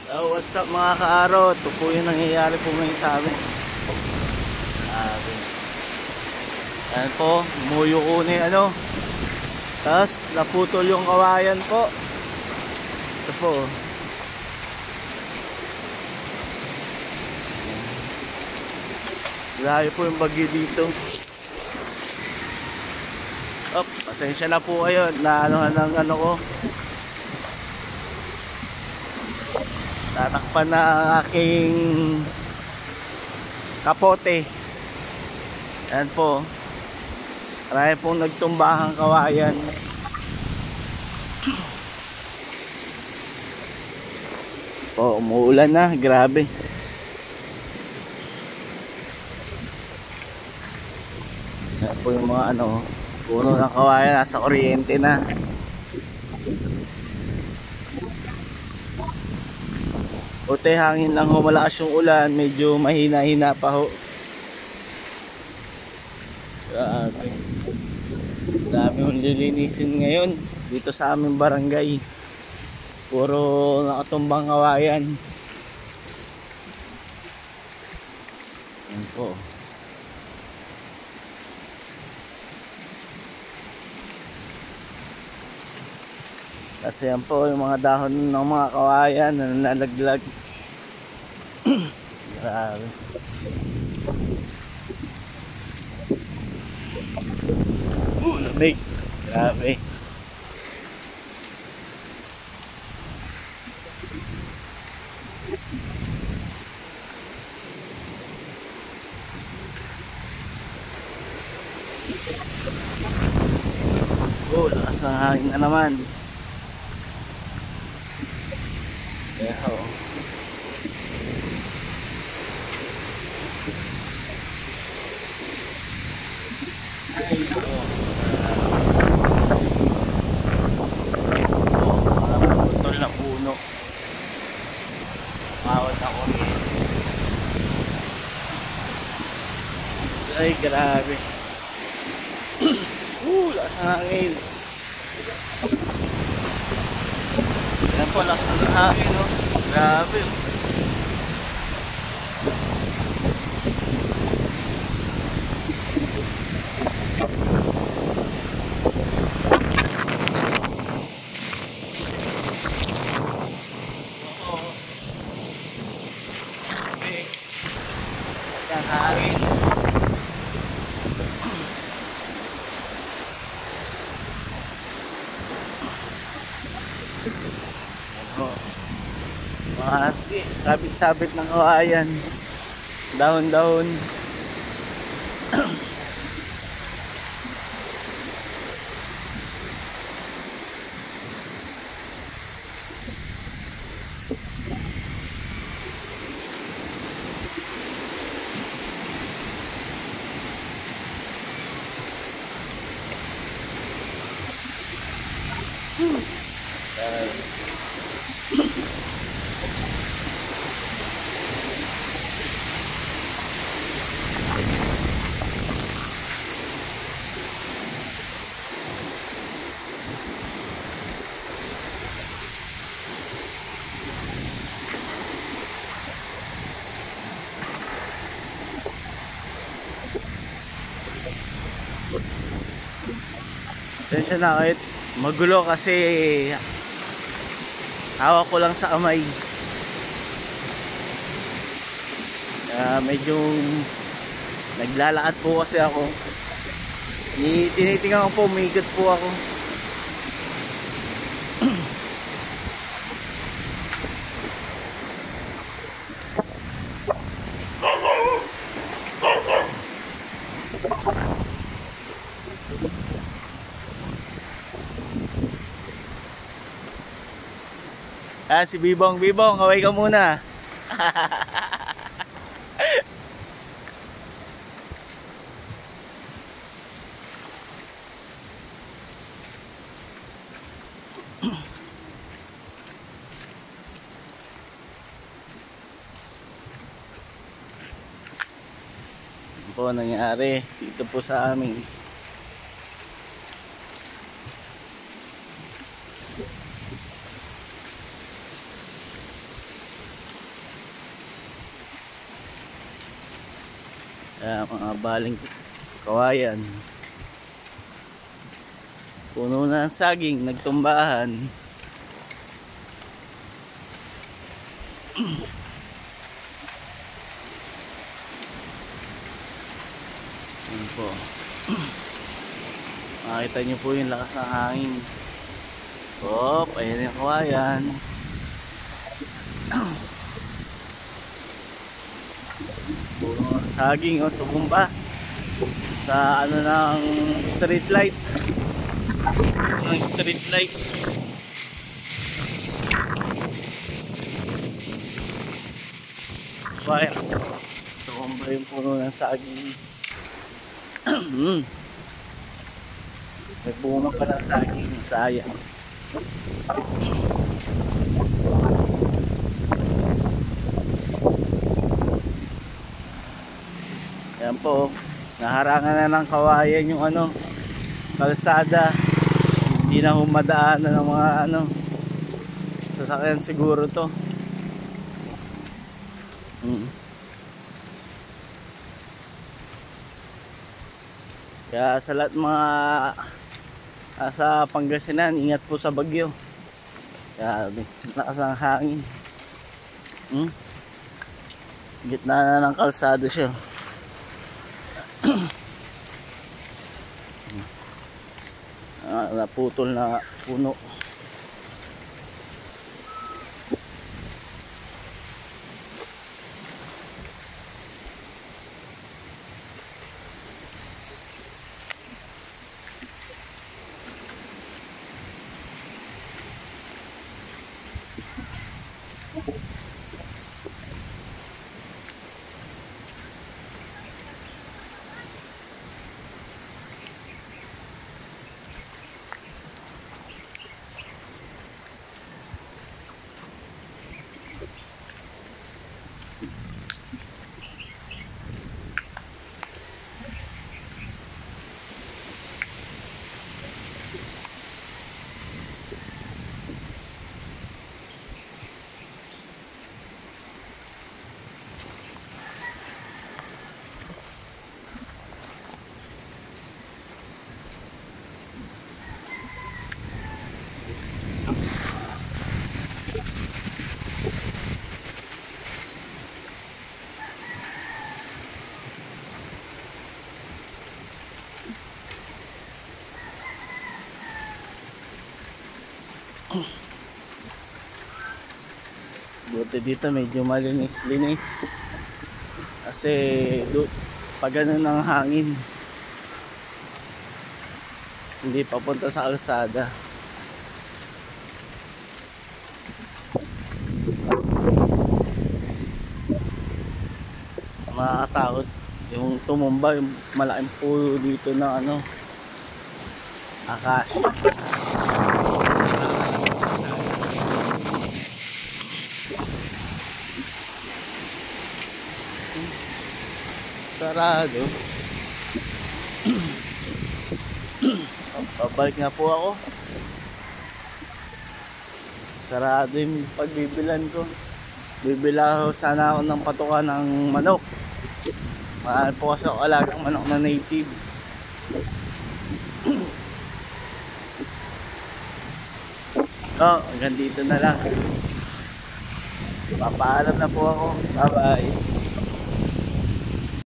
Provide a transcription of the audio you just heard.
So what's up mga ka-araw? Ito po yung nangyayari po ngayon sa amin. Ayan po, muyo ko na yung ano. Tapos naputol yung kawayan po. Ito po. Grabe po yung bagyo dito. Pasensya na po kayo na ano ano ko. Tatakpan na ang aking kapote. Ayan po. Marami pong nagtumbahang kawayan. Po, umuulan na, grabe. Ayan po yung mga ano, puno ng kawayan, nasa kuryente na. Buti hangin lang ho, malakas yung ulan, medyo mahina-hina pa ho. Grabe. Dami hong lilinisin ngayon dito sa aming barangay. Puro nakatumbang kawayan. Yan po. Kasi yan po yung mga dahon ng mga kawayan na nalaglag. Grabe. Lamig. Grabe. Lakas ng hangin na naman. Yeah, oh. Putol na puno. Mawad ako. Ay, grabe. Lakas ng hangin. Yan po, lakas ng hangin, no? Grabe. Yan, hangin. Mga sabit-sabit ng kawayan, dahon-dahon. Sensya na kahit magulo kasi hawak ko lang sa kamay. Medyo naglalakad po kasi ako. Tinitingnan ko po, umiikot po ako. Si Bibong, Bibong, kaway ka muna. Ano po nangyari dito po sa amin? Kaya mga baling kawayan. Puno na ng saging, nagtumbahan. Ayan po. Makita nyo po yung lakas ng hangin. Hop, ayan yung kawayan. Puno ng saging, oh, tumumba sa ano ng street light. Ng street light. Kaya tumumba yung puno ng saging. May bunga pa ng saging, sayang. Ayan po, naharangan na ng kawayan yung ano, kalsada. Hindi na humadaanan ng mga ano, sasakyan siguro to. Kaya sa lahat mga sa Pangasinan, ingat po sa bagyo. Kaya lakas ng hangin. Gitna na ng kalsada siya. Naputol na puno. Buti dito medyo malinis-linis. Kasi pag ganun ng hangin, hindi papunta sa kalsada. Makakatakot yung tumumba, yung malaking puno dito ng ano, acacia. Sarado. Babalik na po ako. Sarado yung pagbibilan ko. Bibila sana ako ng patuka ng manok. Mahal po kasi ako alagang manok na native. Hanggang dito na lang. Papaalam na po ako. Bye bye.